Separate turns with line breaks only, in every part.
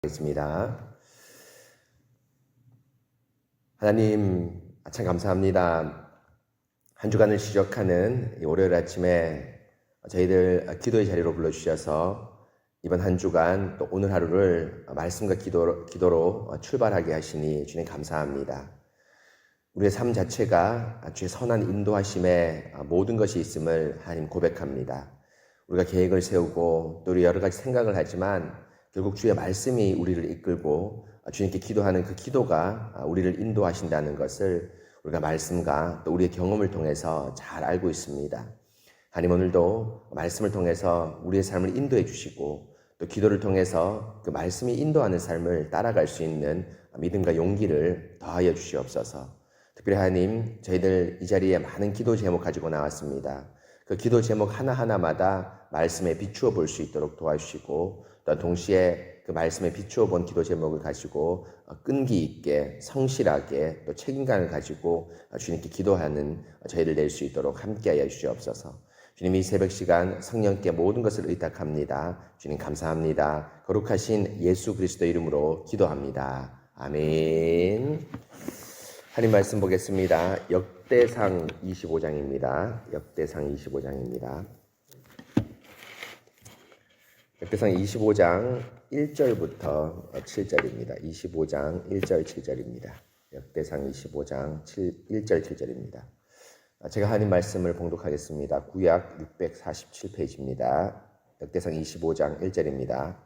하겠습니다. 하나님, 참 감사합니다. 한 주간을 시작하는 월요일 아침에 저희들 기도의 자리로 불러주셔서 이번 한 주간 또 오늘 하루를 말씀과 기도로 출발하게 하시니 주님 감사합니다. 우리의 삶 자체가 주의 선한 인도하심에 모든 것이 있음을 하나님 고백합니다. 우리가 계획을 세우고 또 우리 여러 가지 생각을 하지만 결국 주의 말씀이 우리를 이끌고 주님께 기도하는 그 기도가 우리를 인도하신다는 것을 우리가 말씀과 또 우리의 경험을 통해서 잘 알고 있습니다. 하나님, 오늘도 말씀을 통해서 우리의 삶을 인도해 주시고 또 기도를 통해서 그 말씀이 인도하는 삶을 따라갈 수 있는 믿음과 용기를 더하여 주시옵소서. 특별히 하나님, 저희들 이 자리에 많은 기도 제목 가지고 나왔습니다. 그 기도 제목 하나하나마다 말씀에 비추어 볼 수 있도록 도와주시고 또 동시에 그 말씀에 비추어 본 기도 제목을 가지고 끈기 있게 성실하게 또 책임감을 가지고 주님께 기도하는 저희를 낼 수 있도록 함께하여 주시옵소서. 주님, 이 새벽 시간 성령께 모든 것을 의탁합니다. 주님 감사합니다. 거룩하신 예수 그리스도 이름으로 기도합니다. 아멘. 하나님 말씀 보겠습니다. 역대상 25장입니다. 역대상 25장입니다. 역대상 25장 1절부터 7절입니다. 25장 1절 7절입니다. 역대상 25장 1절 7절입니다. 제가 하나님 말씀을 봉독하겠습니다. 구약 647페이지입니다. 역대상 25장 1절입니다.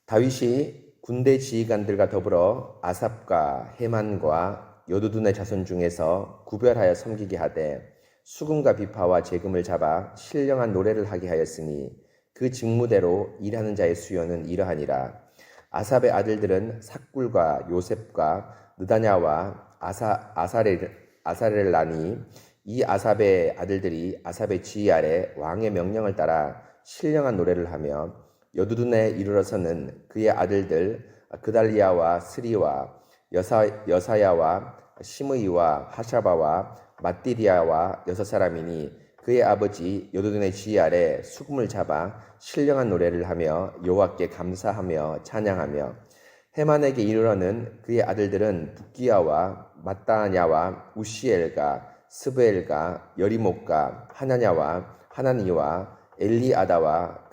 다윗이 군대 지휘관들과 더불어 아삽과 헤만과 여두둔의 자손 중에서 구별하여 섬기게 하되 수금과 비파와 제금을 잡아 신령한 노래를 하게 하였으니 그 직무대로 일하는 자의 수요는 이러하니라. 아삽의 아들들은 삭굴과 요셉과 느다냐와 아사렐라니, 이 아삽의 아들들이 아삽의 지휘 아래 왕의 명령을 따라 신령한 노래를 하며 여두둔에 이르러서는 그의 아들들 그달리아와 스리와 여사야와 시므이와 하샤바와 마띠리아와 6사람이니 그의 아버지 여두둔의 지휘 아래 수금을 잡아 신령한 노래를 하며 여호와께 감사하며 찬양하며 헤만에게 이르러는 그의 아들들은 붓기야와 마따냐와 우시엘과 스브엘과 여리목과 하나냐와 하나니와 엘리아다와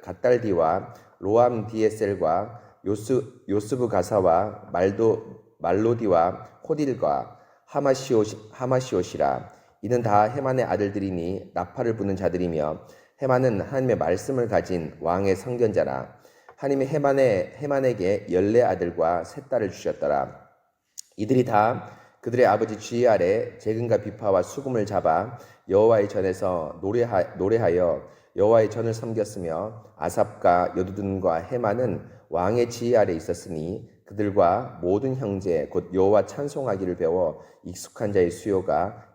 갓달디와 로암디에셀과 요스브 가사와 말로디와 호딜과 하마시옷이라. 이는 다 헤만의 아들들이니 나팔을 부는 자들이며 헤만은 하나님의 말씀을 가진 왕의 선견자라. 하나님이 헤만에게 14아들과 3딸을 주셨더라. 이들이 다 그들의 아버지 지휘 아래 제금과 비파와 수금을 잡아 여호와의 전에서 노래하여 여호와의 전을 섬겼으며 아삽과 여두둔과 헤만은 왕의 지휘 아래 있었으니 그들과 모든 형제 곧 여호와 찬송하기를 배워 익숙한 자의 수요가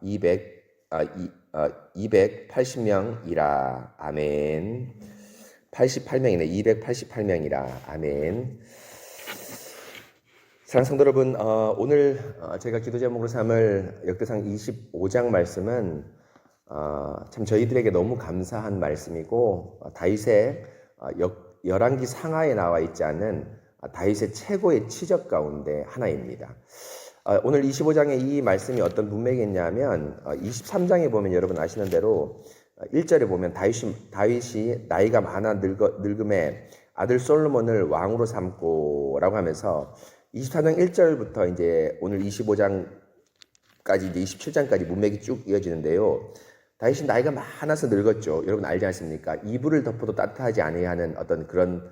280명이라. 아멘. 88명이네. 288명이라. 아멘. 사랑하는 성도 여러분, 오늘 제가 기도 제목으로 삼을 역대상 25장 말씀은 참 저희들에게 너무 감사한 말씀이고 다윗의 열왕기 상하에 나와 있지 않은 다윗의 최고의 치적 가운데 하나입니다. 오늘 25장의 이 말씀이 어떤 문맥이 있냐면 23장에 보면 여러분 아시는 대로 1절에 보면 다윗이 나이가 많아 늙음에 아들 솔로몬을 왕으로 삼고라고 하면서 24장 1절부터 이제 오늘 25장까지 이제 27장까지 문맥이 쭉 이어지는데요. 다윗이 나이가 많아서 늙었죠. 여러분 알지 않습니까? 이불을 덮어도 따뜻하지 아니하는 하는 어떤 그런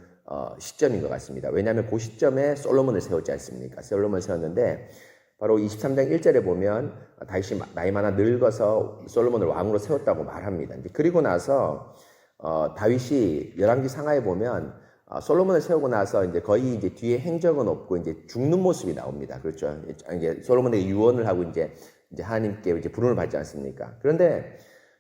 시점인 것 같습니다. 왜냐하면 그 시점에 솔로몬을 세웠지 않습니까? 솔로몬을 세웠는데 바로 23장 1절에 보면 다윗이 나이 많아 늙어서 솔로몬을 왕으로 세웠다고 말합니다. 이제 그리고 나서 다윗이 열왕기 상하에 보면 솔로몬을 세우고 나서 이제 거의 이제 뒤에 행적은 없고 이제 죽는 모습이 나옵니다. 그렇죠? 이제 솔로몬에게 유언을 하고 이제 하나님께 이제 부름을 받지 않습니까? 그런데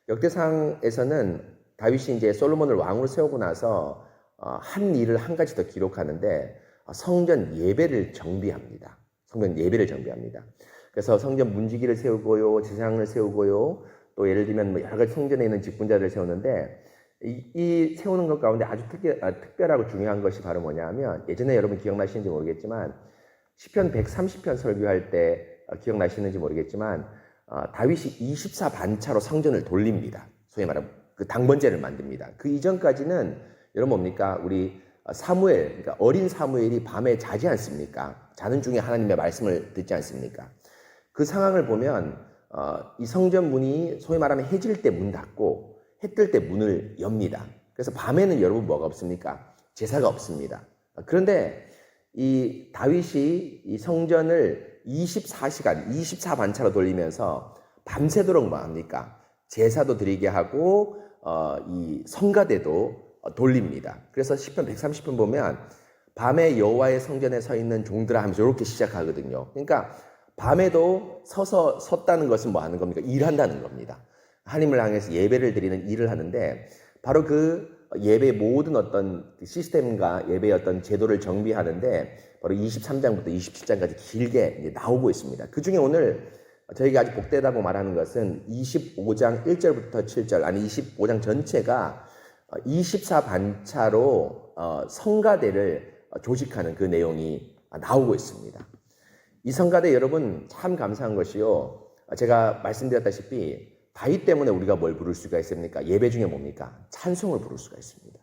역대상에서는 다윗이 이제 솔로몬을 왕으로 세우고 나서 한 일을 한 가지 더 기록하는데 성전 예배를 정비합니다. 성전 예배를 정비합니다. 그래서 성전 문지기를 세우고요, 제사장을 세우고요, 또 예를 들면 여러 가지 성전에 있는 직분자들을 세우는데 이 세우는 것 가운데 아주 특별하고 중요한 것이 바로 뭐냐면, 예전에 여러분 기억나시는지 모르겠지만 시편 130편 설교할 때 기억나시는지 모르겠지만 다윗이 24반차로 성전을 돌립니다. 소위 말하면 그 당번제를 만듭니다. 그 이전까지는 여러분 뭡니까? 우리 사무엘, 그러니까 어린 사무엘이 밤에 자지 않습니까? 자는 중에 하나님의 말씀을 듣지 않습니까? 그 상황을 보면 이 성전 문이 소위 말하면 해질 때 문 닫고 해 뜰 때 문을 엽니다. 그래서 밤에는 여러분 뭐가 없습니까? 제사가 없습니다. 그런데 이 다윗이 이 성전을 24시간, 24반차로 돌리면서 밤새도록 뭐 합니까? 제사도 드리게 하고 이 성가대도 돌립니다. 그래서 시편 130편 보면 밤에 여호와의 성전에 서 있는 종들아 하면서 이렇게 시작하거든요. 그러니까 밤에도 섰다는 것은 뭐 하는 겁니까? 일한다는 겁니다. 하나님을 향해서 예배를 드리는 일을 하는데, 바로 그 예배의 모든 어떤 시스템과 예배의 어떤 제도를 정비하는데 바로 23장부터 27장까지 길게 나오고 있습니다. 그 중에 오늘 저희가 아주 복되다고 말하는 것은 25장 1절부터 7절, 아니 25장 전체가 24반차로 성가대를 조직하는 그 내용이 나오고 있습니다. 이 성가대 여러분 참 감사한 것이요, 제가 말씀드렸다시피 다윗 때문에 우리가 뭘 부를 수가 있습니까? 예배 중에 뭡니까? 찬송을 부를 수가 있습니다.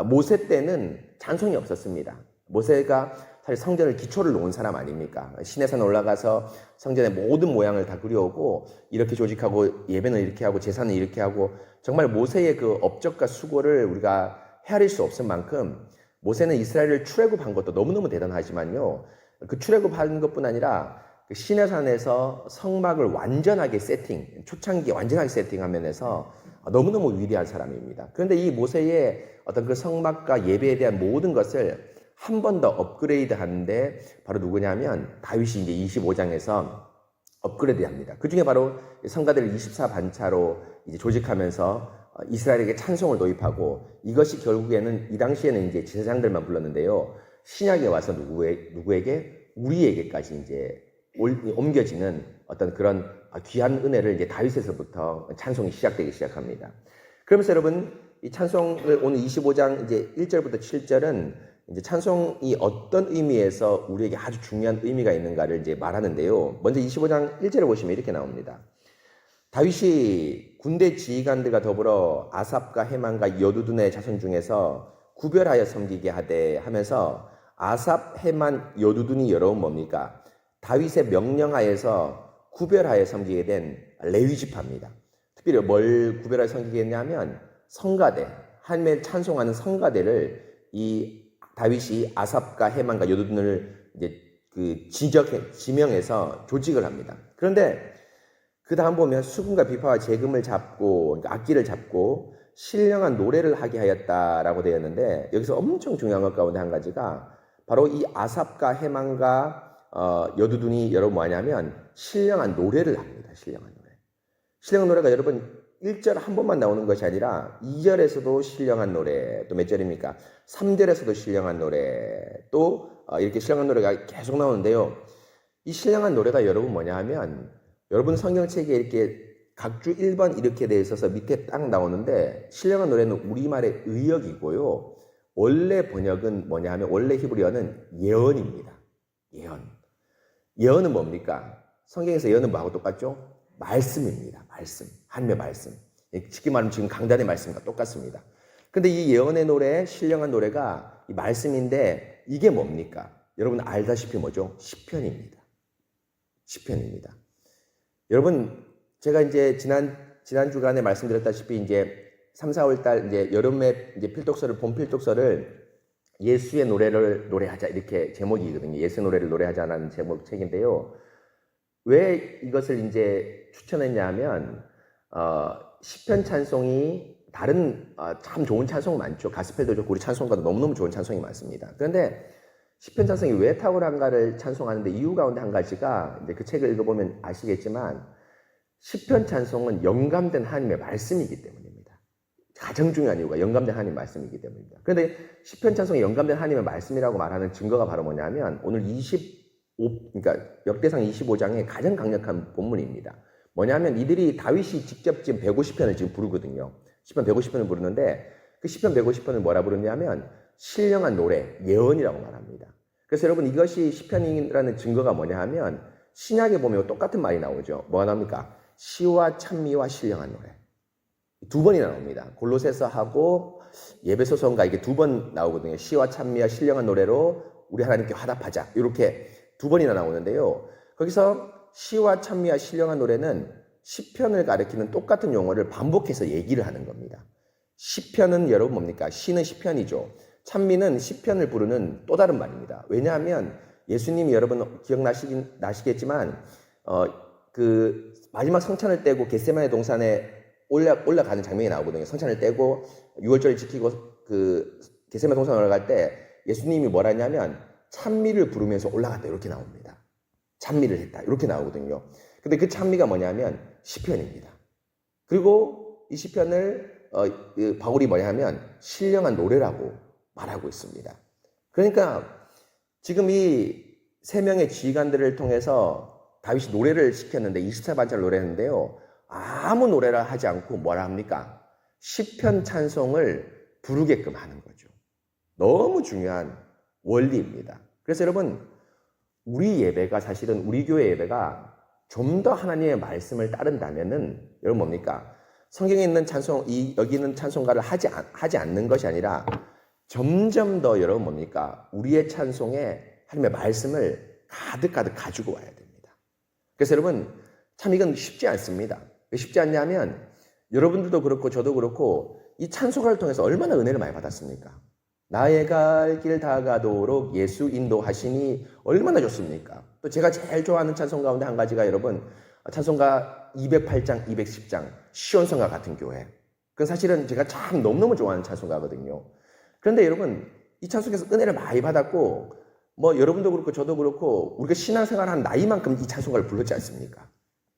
모세 때는 찬송이 없었습니다. 모세가 사실 성전을 기초를 놓은 사람 아닙니까? 시내산 올라가서 성전의 모든 모양을 다 그려오고 이렇게 조직하고 예배는 이렇게 하고 제사는 이렇게 하고, 정말 모세의 그 업적과 수고를 우리가 헤아릴 수 없을 만큼 모세는 이스라엘을 출애굽한 것도 너무너무 대단하지만요, 그 출애굽한 것뿐 아니라 그 시내산에서 성막을 완전하게 초창기에 완전하게 세팅한 면에서 너무너무 위대한 사람입니다. 그런데 이 모세의 어떤 그 성막과 예배에 대한 모든 것을 한 번 더 업그레이드 하는데 바로 누구냐면 다윗이 이제 25장에서 업그레이드 합니다. 그 중에 바로 성가대를 24반차로 이제 조직하면서 이스라엘에게 찬송을 도입하고, 이것이 결국에는 이 당시에는 이제 제사장들만 불렀는데요, 신약에 와서 누구에게? 우리에게까지 이제 옮겨지는 어떤 그런 귀한 은혜를 이제 다윗에서부터 찬송이 시작되기 시작합니다. 그러면서 여러분 이 찬송을 오늘 25장 이제 1절부터 7절은 이제 찬송이 어떤 의미에서 우리에게 아주 중요한 의미가 있는가를 이제 말하는데요. 먼저 25장 1절을 보시면 이렇게 나옵니다. 다윗이 군대 지휘관들과 더불어 아삽과 헤만과 여두둔의 자손 중에서 구별하여 섬기게 하되 하면서, 아삽, 헤만, 여두둔이 여러분 뭡니까? 다윗의 명령하에서 구별하여 섬기게 된 레위 지파입니다. 특별히 뭘 구별하여 섬기게 했냐면 성가대, 하나님을 찬송하는 성가대를 이 다윗이 아삽과 헤만과 여두둔을 이제 지명해서 조직을 합니다. 그런데 그 다음 보면 수금과 비파와 재금을 잡고, 그러니까 악기를 잡고 신령한 노래를 하게 하였다라고 되어 있는데, 여기서 엄청 중요한 것 가운데 한 가지가 바로 이 아삽과 헤만과 여두둔이 여러분 뭐냐면 신령한 노래를 합니다. 신령한 노래. 신령한 노래가 여러분 1절 한 번만 나오는 것이 아니라 2절에서도 신령한 노래, 또 몇 절입니까? 3절에서도 신령한 노래, 또 이렇게 신령한 노래가 계속 나오는데요. 이 신령한 노래가 여러분 뭐냐 하면, 여러분 성경책에 이렇게 각주 1번 이렇게 되어 있어서 밑에 딱 나오는데, 신령한 노래는 우리말의 의역이고요, 원래 번역은 뭐냐 하면 원래 히브리어는 예언입니다. 예언은 뭡니까? 성경에서 예언은 뭐하고 똑같죠? 말씀입니다. 말씀. 하나님의 말씀. 쉽게 말하면 지금 강단의 말씀과 똑같습니다. 근데 이 예언의 노래, 신령한 노래가 이 말씀인데, 이게 뭡니까? 여러분 알다시피 뭐죠? 시편입니다. 시편입니다. 여러분, 제가 이제 지난 주간에 말씀드렸다시피 이제 3, 4월 달 이제 여름에 이제 봄 필독서를 예수의 노래를 노래하자, 이렇게 제목이거든요. 예수의 노래를 노래하자라는 제목 책인데요. 왜 이것을 이제 추천했냐 하면, 시편 찬송이 다른 참 좋은 찬송 많죠. 가스펠도 좋고 우리 찬송가도 너무너무 좋은 찬송이 많습니다. 그런데 시편 찬송이 왜 탁월한가를 찬송하는데 이유 가운데 한 가지가, 이제 그 책을 읽어보면 아시겠지만 시편 찬송은 영감된 하나님의 말씀이기 때문입니다. 가장 중요한 이유가 영감된 하나님의 말씀이기 때문입니다. 그런데 시편 찬송이 영감된 하나님의 말씀이라고 말하는 증거가 바로 뭐냐면, 오늘 그러니까 역대상 25장의 가장 강력한 본문입니다. 뭐냐면 이들이 다윗이 직접 지금 150편을 지금 부르거든요. 시편 150편을 부르는데 그 시편 150편을 뭐라 부르냐면 신령한 노래, 예언이라고 말합니다. 그래서 여러분 이것이 시편이라는 증거가 뭐냐 하면 신약에 보면 똑같은 말이 나오죠. 뭐가 나옵니까? 시와 찬미와 신령한 노래. 두 번이나 나옵니다. 골로새서하고 예배소서인가 이게 두 번 나오거든요. 시와 찬미와 신령한 노래로 우리 하나님께 화답하자. 이렇게 두 번이나 나오는데요. 거기서 시와 찬미와 신령한 노래는 시편을 가리키는 똑같은 용어를 반복해서 얘기를 하는 겁니다. 시편은 여러분 뭡니까? 시는 시편이죠. 찬미는 시편을 부르는 또 다른 말입니다. 왜냐하면 예수님이 여러분 기억나시겠지만 그 마지막 성찬을 떼고 겟세마네 동산에 올라가는 장면이 나오거든요. 성찬을 떼고 6월절을 지키고 그 겟세마네 동산에 올라갈 때 예수님이 뭐라 했냐면 찬미를 부르면서 올라갔다 이렇게 나옵니다. 찬미를 했다 이렇게 나오거든요. 근데 그 찬미가 뭐냐면 시편입니다. 그리고 이 시편을 바울이 뭐냐면 신령한 노래라고 말하고 있습니다. 그러니까 지금 이 세 명의 지휘관들을 통해서 다윗이 노래를 시켰는데 24반절 노래했는데요. 아무 노래를 하지 않고 뭐라 합니까? 시편 찬송을 부르게끔 하는 거죠. 너무 중요한 원리입니다. 그래서 여러분 우리 예배가 사실은 우리 교회 예배가 좀 더 하나님의 말씀을 따른다면은 여러분 뭡니까? 성경에 있는 여기 있는 찬송가를 하지 않는 것이 아니라 점점 더 여러분 뭡니까? 우리의 찬송에 하나님의 말씀을 가득 가지고 와야 됩니다. 그래서 여러분 참 이건 쉽지 않습니다. 왜 쉽지 않냐면 여러분들도 그렇고 저도 그렇고 이 찬송가를 통해서 얼마나 은혜를 많이 받았습니까? 나의 갈 길 다가도록 예수 인도하시니 얼마나 좋습니까? 또 제가 제일 좋아하는 찬송 가운데 한 가지가 여러분 찬송가 208장, 210장 시온성가 같은 교회. 그건 사실은 제가 참 너무너무 좋아하는 찬송가거든요. 그런데 여러분 이 찬송에서 은혜를 많이 받았고 뭐 여러분도 그렇고 저도 그렇고 우리가 신앙생활한 나이만큼 이 찬송가를 불렀지 않습니까?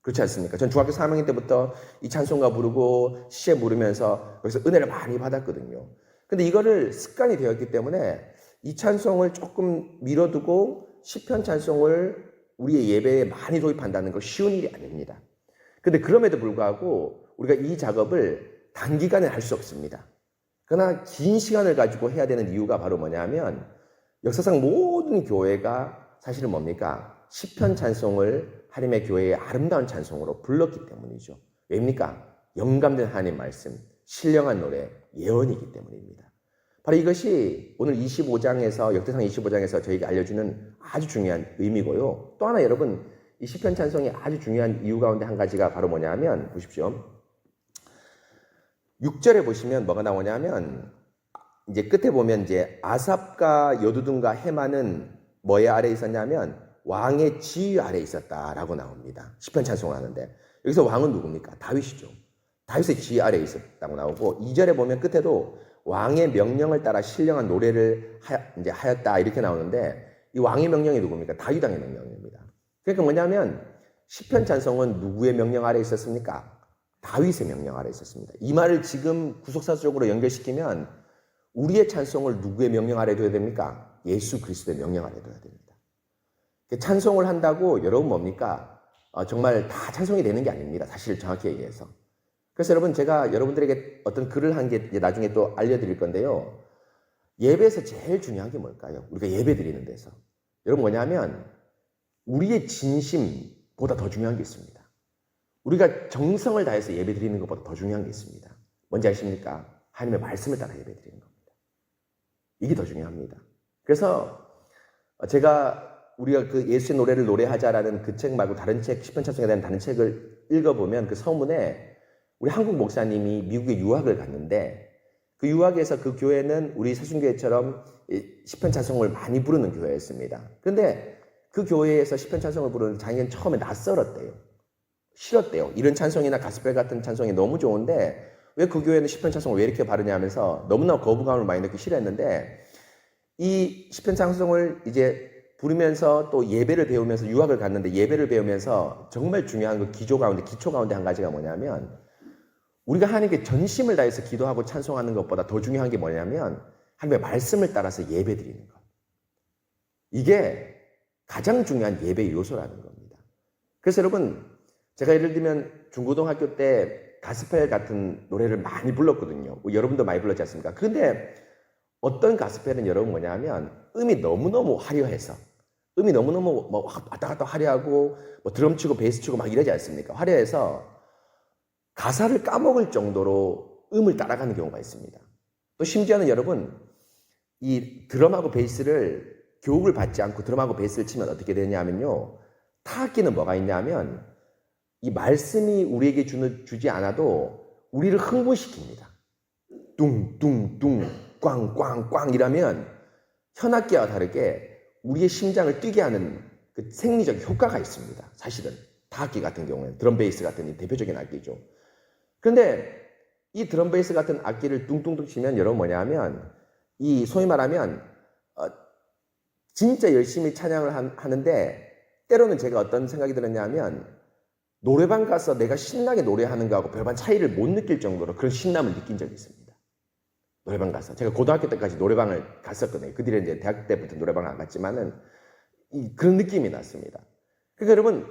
그렇지 않습니까? 전 중학교 3학년 때부터 이 찬송가 부르고 시에 부르면서 거기서 은혜를 많이 받았거든요. 근데 이거를 습관이 되었기 때문에 이 찬송을 조금 미뤄두고 시편 찬송을 우리의 예배에 많이 도입한다는 건 쉬운 일이 아닙니다. 근데 그럼에도 불구하고 우리가 이 작업을 단기간에 할 수 없습니다. 그러나 긴 시간을 가지고 해야 되는 이유가 바로 뭐냐면 역사상 모든 교회가 사실은 뭡니까? 시편 찬송을 하나님의 교회의 아름다운 찬송으로 불렀기 때문이죠. 왜입니까? 영감된 하나님 말씀, 신령한 노래, 예언이기 때문입니다. 바로 이것이 오늘 25장에서 역대상 25장에서 저에게 알려주는 아주 중요한 의미고요. 또 하나 여러분 이 시편 찬송이 아주 중요한 이유 가운데 한 가지가 바로 뭐냐면 보십시오. 6절에 보시면 뭐가 나오냐면 이제 끝에 보면 이제 아삽과 여두둔과 헤만은 뭐의 아래에 있었냐면 왕의 지휘 아래에 있었다라고 나옵니다. 시편 찬송하는데 여기서 왕은 누굽니까? 다윗이죠. 다윗의 지휘 아래에 있었다고 나오고 2절에 보면 끝에도 왕의 명령을 따라 신령한 노래를 이제 하였다 이렇게 나오는데 이 왕의 명령이 누굽니까? 다윗 왕의 명령입니다. 그러니까 뭐냐면 시편 찬송은 누구의 명령 아래에 있었습니까? 다윗의 명령 아래에 있었습니다. 이 말을 지금 구속사적으로 연결시키면 우리의 찬송을 누구의 명령 아래에 둬야 됩니까? 예수 그리스도의 명령 아래에 둬야 됩니다. 찬송을 한다고 여러분 뭡니까? 정말 다 찬송이 되는 게 아닙니다. 사실 정확히 얘기해서. 그래서 여러분 제가 여러분들에게 어떤 글을 한 게 나중에 또 알려드릴 건데요. 예배에서 제일 중요한 게 뭘까요? 우리가 예배 드리는 데서. 여러분 뭐냐면 우리의 진심보다 더 중요한 게 있습니다. 우리가 정성을 다해서 예배 드리는 것보다 더 중요한 게 있습니다. 뭔지 아십니까? 하나님의 말씀을 따라 예배 드리는 겁니다. 이게 더 중요합니다. 그래서 우리가 그 예수의 노래를 노래하자라는 그 책 말고 다른 책, 시편 찬송에 대한 다른 책을 읽어보면 그 서문에 우리 한국 목사님이 미국에 유학을 갔는데 그 유학에서 그 교회는 우리 세순교회처럼 시편 찬송을 많이 부르는 교회였습니다. 그런데 그 교회에서 시편 찬송을 부르는 자기는 처음에 낯설었대요. 싫었대요. 이런 찬송이나 가스펠 같은 찬송이 너무 좋은데 왜 그 교회는 시편 찬송을 왜 이렇게 바르냐 하면서 너무나 거부감을 많이 느끼기 싫어했는데 이 시편 찬송을 이제 부르면서 또 예배를 배우면서 유학을 갔는데 예배를 배우면서 정말 중요한 그 기초 가운데 한 가지가 뭐냐면 우리가 하나님께 전심을 다해서 기도하고 찬송하는 것보다 더 중요한 게 뭐냐면 하나님의 말씀을 따라서 예배 드리는 것. 이게 가장 중요한 예배 요소라는 겁니다. 그래서 여러분 제가 예를 들면 중고등학교 때 가스펠 같은 노래를 많이 불렀거든요. 여러분도 많이 불렀지 않습니까? 근데 어떤 가스펠은 여러분 뭐냐면 음이 너무너무 화려해서 음이 너무너무 뭐 왔다 갔다 화려하고 뭐 드럼 치고 베이스 치고 막 이러지 않습니까? 화려해서 가사를 까먹을 정도로 음을 따라가는 경우가 있습니다. 또 심지어는 여러분 이 드럼하고 베이스를 교육을 받지 않고 드럼하고 베이스를 치면 어떻게 되냐면요. 타악기는 뭐가 있냐면 이 말씀이 우리에게 주지 않아도 우리를 흥분시킵니다. 뚱뚱뚱 꽝꽝꽝 이라면 현악기와 다르게 우리의 심장을 뛰게 하는 그 생리적 효과가 있습니다. 사실은 타악기 같은 경우에는 드럼 베이스 같은 이 대표적인 악기죠. 그런데 이 드럼 베이스 같은 악기를 뚱뚱뚱 치면 여러분 뭐냐면 이 소위 말하면 진짜 열심히 찬양을 하는데 때로는 제가 어떤 생각이 들었냐면 노래방 가서 내가 신나게 노래하는 거하고 별반 차이를 못 느낄 정도로 그런 신남을 느낀 적이 있습니다. 노래방 가서 제가 고등학교 때까지 노래방을 갔었거든요. 그 뒤에 이제 대학 때부터 노래방을 안 갔지만은 그런 느낌이 났습니다. 그러니까 여러분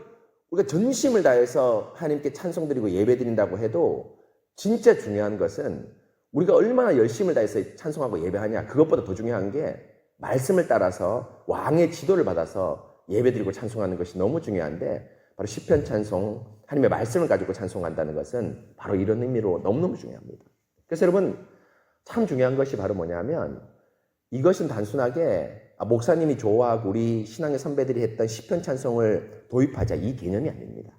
우리가 전심을 다해서 하나님께 찬송 드리고 예배 드린다고 해도 진짜 중요한 것은 우리가 얼마나 열심을 다해서 찬송하고 예배하냐 그것보다 더 중요한 게 말씀을 따라서 왕의 지도를 받아서 예배드리고 찬송하는 것이 너무 중요한데 바로 시편 찬송, 하나님의 말씀을 가지고 찬송한다는 것은 바로 이런 의미로 너무너무 중요합니다. 그래서 여러분 참 중요한 것이 바로 뭐냐면 이것은 단순하게 목사님이 좋아하고 우리 신앙의 선배들이 했던 시편 찬송을 도입하자 이 개념이 아닙니다.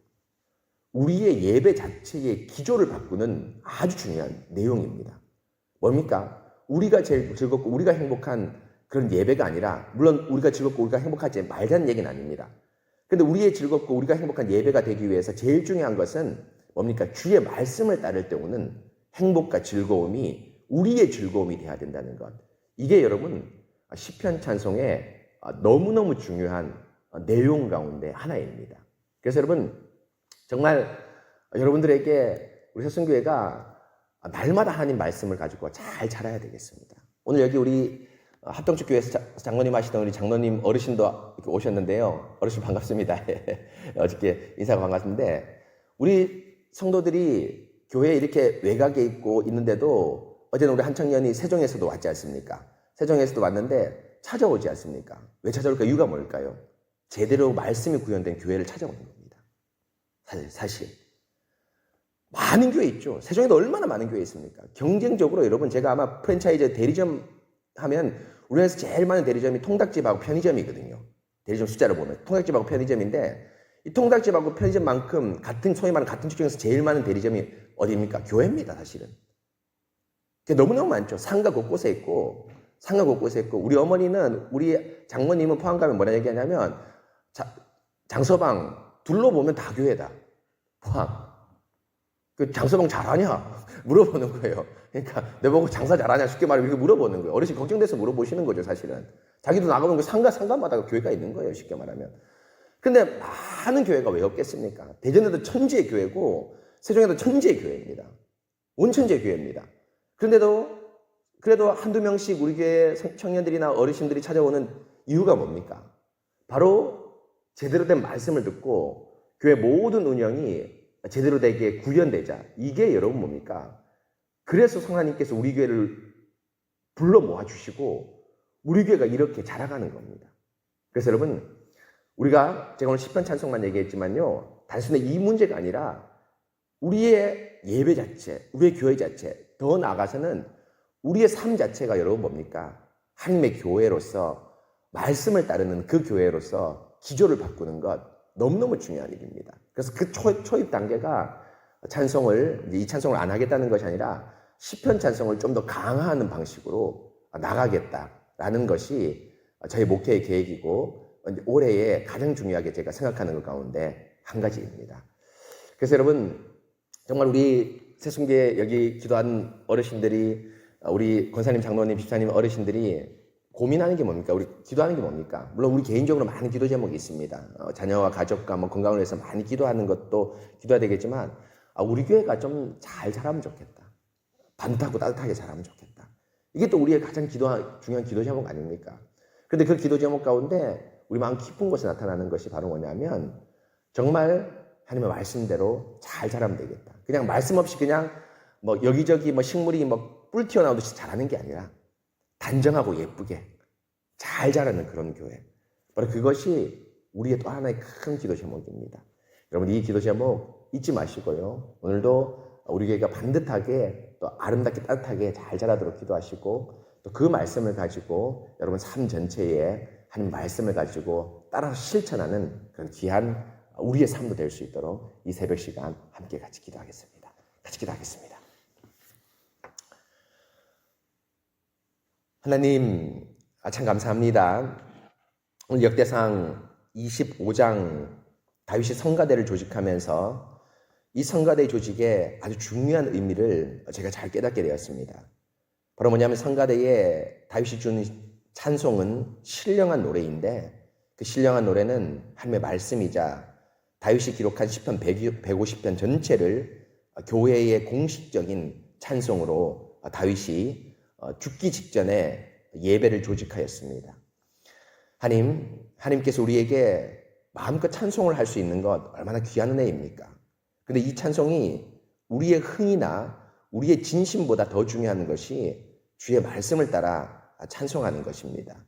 우리의 예배 자체의 기조를 바꾸는 아주 중요한 내용입니다. 뭡니까? 우리가 제일 즐겁고 우리가 행복한 그런 예배가 아니라 물론 우리가 즐겁고 우리가 행복하지 말자는 얘기는 아닙니다. 근데 우리의 즐겁고 우리가 행복한 예배가 되기 위해서 제일 중요한 것은 뭡니까? 주의 말씀을 따를 때는 행복과 즐거움이 우리의 즐거움이 돼야 된다는 것. 이게 여러분 시편 찬송의 너무너무 중요한 내용 가운데 하나입니다. 그래서 여러분 정말 여러분들에게 우리 새순교회가 날마다 하나님 말씀을 가지고 잘 자라야 되겠습니다. 오늘 여기 우리 합동축 교회에서 장로님 하시던 우리 장로님 어르신도 이렇게 오셨는데요. 어르신 반갑습니다. 어저께 인사가 반갑습니다. 우리 성도들이 교회에 이렇게 외곽에 있고 있는데도 어제는 우리 한 청년이 세종에서도 왔지 않습니까? 세종에서도 왔는데 찾아오지 않습니까? 왜 찾아올까? 이유가 뭘까요? 제대로 말씀이 구현된 교회를 찾아오는 겁니다. 사실 많은 교회 있죠. 세종에도 얼마나 많은 교회 있습니까? 경쟁적으로 여러분 제가 아마 프랜차이즈 대리점 하면 우리나라에서 제일 많은 대리점이 통닭집하고 편의점이거든요. 대리점 숫자를 보면 통닭집하고 편의점인데 이 통닭집하고 편의점만큼 같은 소위 말하는 같은 축중에서 제일 많은 대리점이 어디입니까? 교회입니다. 사실은. 너무너무 많죠. 상가 곳곳에 있고 우리 어머니는 우리 장모님은 포항 가면 뭐라 얘기하냐면 장서방 둘러보면 다 교회다. 포항. 그 장서방 잘하냐? 물어보는 거예요. 그러니까 내보고 장사 잘하냐? 쉽게 말하면 이렇게 물어보는 거예요. 어르신 걱정돼서 물어보시는 거죠, 사실은. 자기도 나가면 그 상가마다 교회가 있는 거예요, 쉽게 말하면. 근데 많은 교회가 왜 없겠습니까? 대전에도 천지의 교회고 세종에도 천지의 교회입니다. 온 천지의 교회입니다. 그래도 한두 명씩 우리 교회 청년들이나 어르신들이 찾아오는 이유가 뭡니까? 바로 제대로 된 말씀을 듣고 교회 모든 운영이 제대로 되게 구현되자. 이게 여러분 뭡니까? 그래서 성하나님께서 우리 교회를 불러 모아주시고 우리 교회가 이렇게 자라가는 겁니다. 그래서 여러분 우리가 제가 오늘 시편 찬송만 얘기했지만요. 단순히 이 문제가 아니라 우리의 예배 자체, 우리의 교회 자체, 더 나아가서는 우리의 삶 자체가 여러분 뭡니까? 하나님의 교회로서 말씀을 따르는 그 교회로서 기조를 바꾸는 것 너무너무 중요한 일입니다. 그래서 그 초입 단계가 이 찬송을 안 하겠다는 것이 아니라 시편 찬송을 좀 더 강화하는 방식으로 나가겠다라는 것이 저희 목회의 계획이고 올해에 가장 중요하게 제가 생각하는 것 가운데 한 가지입니다. 그래서 여러분 정말 우리 새순교회 여기 기도하는 어르신들이 우리 권사님, 장로님, 집사님 어르신들이 고민하는 게 뭡니까? 우리 기도하는 게 뭡니까? 물론 우리 개인적으로 많은 기도 제목이 있습니다. 자녀와 가족과 건강을 위해서 많이 기도하는 것도 기도해야 되겠지만 우리 교회가 좀 잘 자라면 좋겠다. 반듯하고 따뜻하게 자라면 좋겠다. 이게 또 우리의 가장 중요한 기도 제목 아닙니까? 그런데 그 기도 제목 가운데 우리 마음 깊은 곳에 나타나는 것이 바로 뭐냐면 정말 하나님의 말씀대로 잘 자라면 되겠다. 그냥 말씀 없이 그냥 뭐 여기저기 뭐 식물이 뭐 뿔 튀어나오듯이 자라는 게 아니라 단정하고 예쁘게 잘 자라는 그런 교회. 바로 그것이 우리의 또 하나의 큰 기도 제목입니다. 여러분 이 기도 제목 잊지 마시고요. 오늘도 우리 교회가 반듯하게 또 아름답게 따뜻하게 잘 자라도록 기도하시고 또 그 말씀을 가지고 여러분 삶 전체에 하나님 말씀을 가지고 따라서 실천하는 그런 귀한 우리의 삶도 될 수 있도록 이 새벽 시간 함께 같이 기도하겠습니다. 같이 기도하겠습니다. 하나님 참 감사합니다. 오늘 역대상 25장 다윗이 성가대를 조직하면서 이 성가대 조직의 아주 중요한 의미를 제가 잘 깨닫게 되었습니다. 바로 뭐냐면 성가대에 다윗이 준 찬송은 신령한 노래인데 그 신령한 노래는 하나님의 말씀이자 다윗이 기록한 시편 150편 전체를 교회의 공식적인 찬송으로 다윗이 죽기 직전에 예배를 조직하였습니다. 하나님께서 우리에게 마음껏 찬송을 할 수 있는 것 얼마나 귀한 은혜입니까? 근데 이 찬송이 우리의 흥이나 우리의 진심보다 더 중요한 것이 주의 말씀을 따라 찬송하는 것입니다.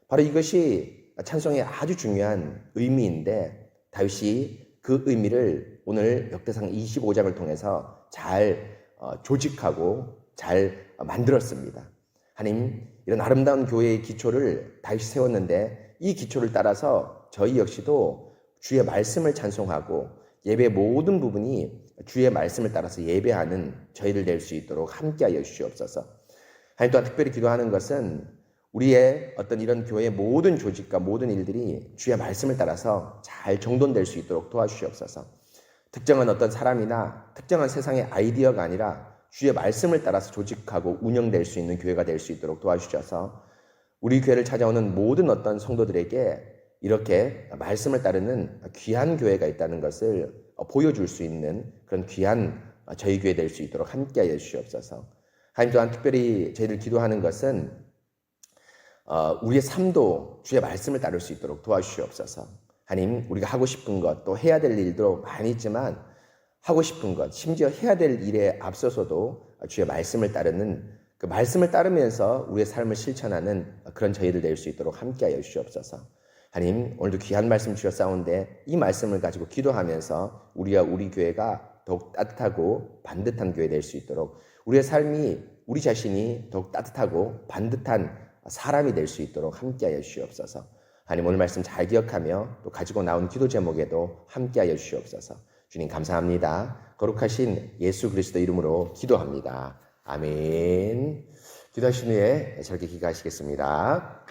바로 이것이 찬송의 아주 중요한 의미인데 다윗이 그 의미를 오늘 역대상 25장을 통해서 잘 조직하고 잘 만들었습니다. 하나님, 이런 아름다운 교회의 기초를 다윗이 세웠는데 이 기초를 따라서 저희 역시도 주의 말씀을 찬송하고 예배의 모든 부분이 주의 말씀을 따라서 예배하는 저희들 될 수 있도록 함께하여 주시옵소서. 하나님 또한 특별히 기도하는 것은 우리의 어떤 이런 교회의 모든 조직과 모든 일들이 주의 말씀을 따라서 잘 정돈될 수 있도록 도와주시옵소서. 특정한 어떤 사람이나 특정한 세상의 아이디어가 아니라 주의 말씀을 따라서 조직하고 운영될 수 있는 교회가 될 수 있도록 도와주셔서 우리 교회를 찾아오는 모든 어떤 성도들에게 이렇게 말씀을 따르는 귀한 교회가 있다는 것을 보여줄 수 있는 그런 귀한 저희 교회 될 수 있도록 함께하여 주시옵소서. 하나님 또한 특별히 저희들 기도하는 것은 우리의 삶도 주의 말씀을 따를 수 있도록 도와주시옵소서. 하나님, 우리가 하고 싶은 것 또 해야 될 일도 많이 있지만 하고 싶은 것 심지어 해야 될 일에 앞서서도 주의 말씀을 따르는 그 말씀을 따르면서 우리의 삶을 실천하는 그런 저희들 될 수 있도록 함께하여 주시옵소서. 하나님, 오늘도 귀한 말씀 주셨사온데 이 말씀을 가지고 기도하면서 우리와 우리 교회가 더욱 따뜻하고 반듯한 교회 될 수 있도록 우리의 삶이 우리 자신이 더욱 따뜻하고 반듯한 사람이 될 수 있도록 함께하여 주시옵소서. 하나님, 오늘 말씀 잘 기억하며 또 가지고 나온 기도 제목에도 함께하여 주시옵소서. 주님 감사합니다. 거룩하신 예수 그리스도 이름으로 기도합니다. 아멘. 기도하신 후에 저렇게 기도하시겠습니다.